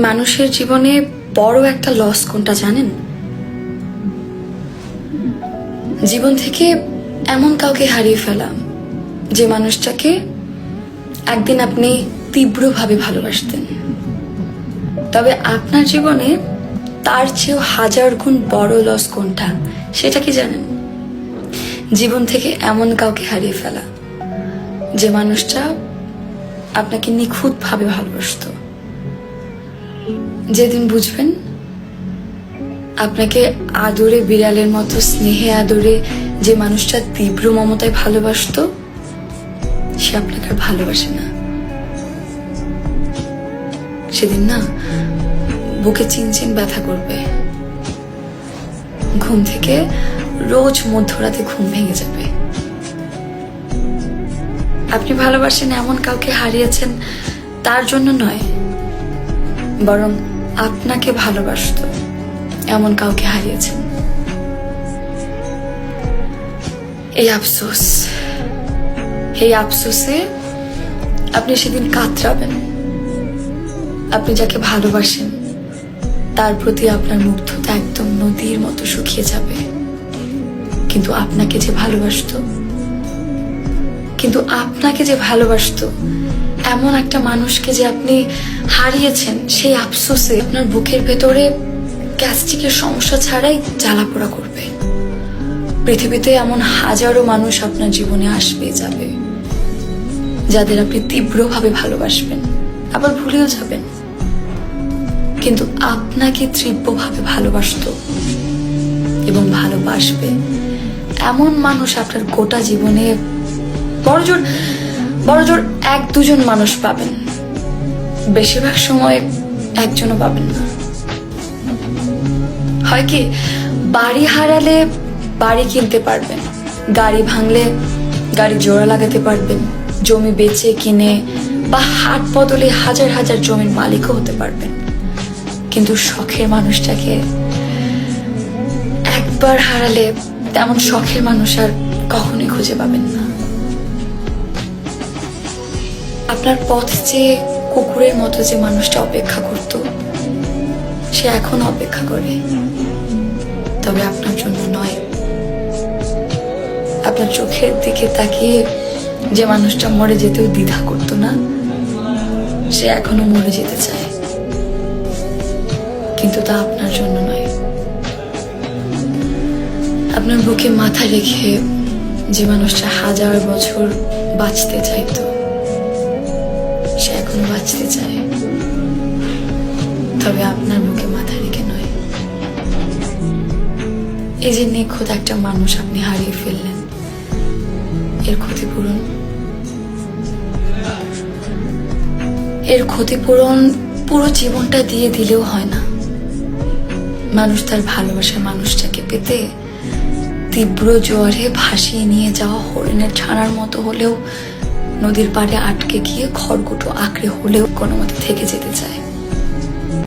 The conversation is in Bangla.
মানুষের জীবনে বড় একটা লস কোনটা জানেন? জীবন থেকে এমন কাউকে হারিয়ে ফেলা যে মানুষটাকে একদিন আপনি তীব্রভাবে ভালোবাসতেন, তবে আপনার জীবনে তার চেয়েও হাজার গুণ বড় লস কোনটা সেটা কি জানেন? জীবন থেকে এমন কাউকে হারিয়ে ফেলা যে মানুষটা আপনাকে নিখুঁতভাবে ভালোবাসতো। যেদিন বুঝবেন আপনাকে আদরে বিড়ালের মতো স্নেহে আদরে যে মানুষটা তীব্র মমতায় ভালোবাসতো, সে আপনাকে আর ভালোবাসে না, সেদিন না বুকে চিনচিন ব্যথা করবে। ঘুম থেকে রোজ মধ্যরাতে ঘুম ভেঙে যাবে। আপনি ভালোবাসেন এমন কাউকে হারিয়েছেন তার জন্য নয়, বরং আপনাকে ভালোবাসতো এমন কাউকে হারিয়েছেন। এই আফসোসে আপনি সেদিন কাতরাবেন। আপনি যাকে ভালোবাসেন তার প্রতি আপনার মুগ্ধতা একদম নদীর মতো শুকিয়ে যাবে। কিন্তু আপনাকে যে ভালোবাসতো এমন একটা মানুষকে যে আপনি হারিয়েছেন, সেই আফসোসে আপনার বুকের ভেতরে গ্যাস্ট্রিকের সমস্যা ছাড়াই জ্বালাপোড়া করবে। পৃথিবীতে এমন হাজারো মানুষ আপনার জীবনে আসবে যাবে, যাদের আপনি তীব্রভাবে ভালোবাসবেন, আবার ভুলেও যাবেন। কিন্তু আপনাকে তীব্রভাবে ভালোবাসতো এবং ভালোবাসবে এমন মানুষ আপনার গোটা জীবনে বড়জোর 1-2 মানুষ পাবেন, বেশিরভাগ সময় একজনও পাবেন না। হয় কি, বাড়ি হারালে বাড়ি কিনতে পারবেন, গাড়ি ভাঙলে গাড়ি জোড়া লাগাতে পারবেন, জমি বেচে কিনে বা হাট বদলে হাজার হাজার জমির মালিকও হতে পারবেন। কিন্তু শখের মানুষটাকে একবার হারালে তেমন শখের মানুষ আর কখনোই খুঁজে পাবেন না। আপনার পথ চেয়ে কুকুরের মতো যে মানুষটা অপেক্ষা করত, সে এখনো অপেক্ষা করে, তবে আপনার জন্য নয়। আপনার চোখের দিকে তাকিয়ে যে মানুষটা মরে যেতেও দ্বিধা করতো না, সে এখনো মরে যেতে চায়, কিন্তু তা আপনার জন্য নয়। আপনার বুকে মাথা রেখে যে মানুষটা 1000 বছর বাঁচতে চাইতো, সে এখনো বাঁচতে চায়, তবে আপনার বুকে মাথা রেখে নয়। এই যে নিখুঁত একটা মানুষ আপনি হারিয়ে ফেললেন, এর ক্ষতিপূরণ পুরো জীবনটা দিয়ে দিলেও হয় না। মানুষ তার ভালোবাসার মানুষটাকে পেতে তীব্র জোয়ারে ভাসিয়ে নিয়ে যাওয়া হরিণের ছানার মতো হলেও নদীর পাড়ে আটকে গিয়ে খড়কুটো আঁকড়ে হলেও কোনো মতে থেকে যেতে চায়।